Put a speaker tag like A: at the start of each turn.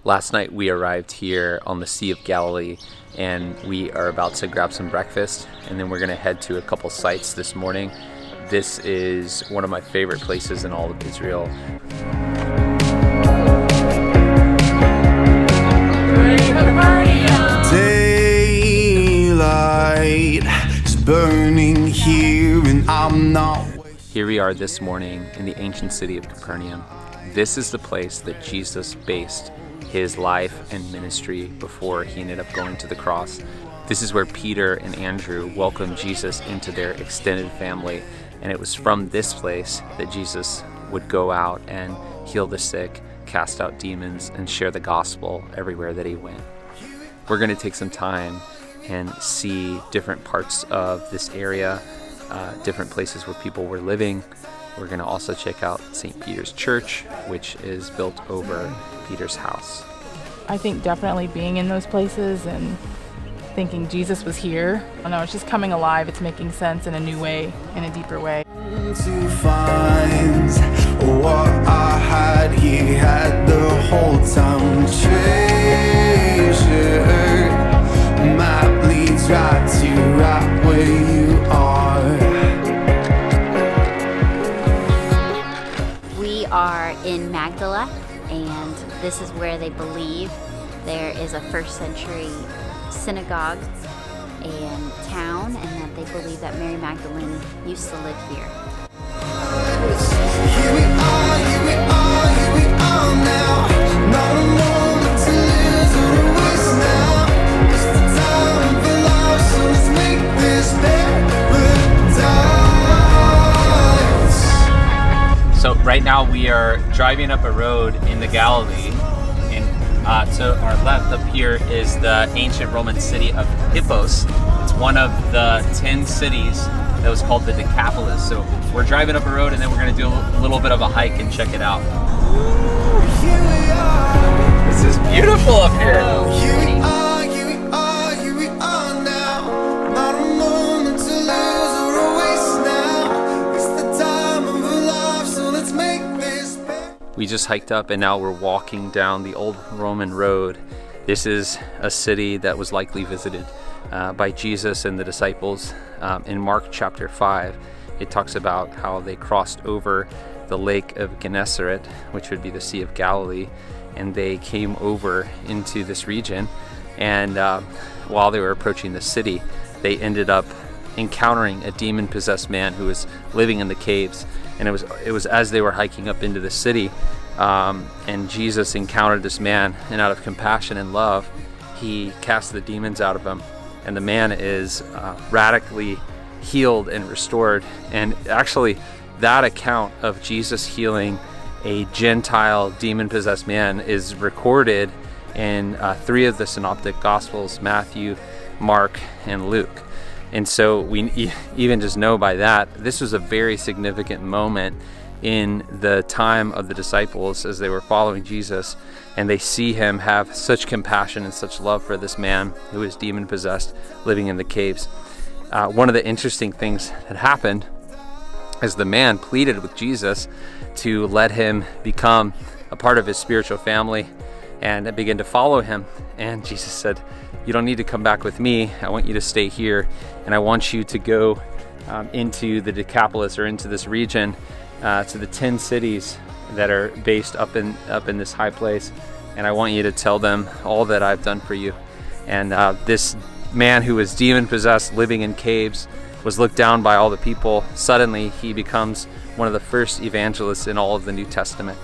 A: Last night we arrived here on the Sea of Galilee, and we are about to grab some breakfast, and then we're going to head to a couple sites this morning. This is one of my favorite places in all of Israel.
B: Daylight is burning here, and I'm not.
A: Here we are this morning in the ancient city of Capernaum. This is the place that Jesus based his life and ministry before he ended up going to the cross. This is where Peter and Andrew welcomed Jesus into their extended family, and it was from this place that Jesus would go out and heal the sick, cast out demons, and share the gospel everywhere that he went. We're going to take some time and see different parts of this area, different places where people were living. We're going to also check out St. Peter's Church, which is built over Peter's house.
C: I think definitely being in those places and thinking Jesus was here. I don't know, it's just coming alive. It's making sense in a new way, in a deeper way.
B: To find what I had, he had the whole town treasure. Map leads right to right where you are.
D: We are in Magdala, and this is where they believe there is a first century synagogue and town, and that they believe that Mary Magdalene used to live here.
B: Here we are, here we are, here we are now. Not a moment to lose or to waste now. It's the time of our lives, so let's make this paradise.
A: So right now we are driving up a road in the Galilee, and to our left up here is the ancient Roman city of Hippos. It's one of the 10 cities that was called the Decapolis. So we're driving up a road, and then we're going to do a little bit of a hike and check it out.
B: Here we are.
A: This is beautiful up here.
B: Here we are, here we are, here we are now. Not a moment to lose or to waste now. It's the time of our lives, so let's make this better.
A: We just hiked up, and now we're walking down the old Roman road. This is a city that was likely visited by Jesus and the disciples. In Mark chapter 5, it talks about how they crossed over the lake of Gennesaret, which would be the Sea of Galilee, and they came over into this region. And while they were approaching the city, they ended up encountering a demon-possessed man who was living in the caves. And it was as they were hiking up into the city, and Jesus encountered this man, and out of compassion and love, he cast the demons out of him, and the man is radically healed and restored. And actually, that account of Jesus healing a Gentile demon-possessed man is recorded in 3 of the synoptic gospels: Matthew, Mark, and Luke. And so we even just know by that, this was a very significant moment in the time of the disciples as they were following Jesus, and they see him have such compassion and such love for this man who is demon-possessed living in the caves. One of the interesting things that happened is the man pleaded with Jesus to let him become a part of his spiritual family and begin to follow him. And Jesus said, "You don't need to come back with me. I want you to stay here, and I want you to go into the Decapolis, or into this region, to the 10 cities that are based up in this high place, and I want you to tell them all that I've done for you." And this man who was demon-possessed, living in caves, was looked down by all the people. Suddenly, he becomes one of the first evangelists in all of the New Testament.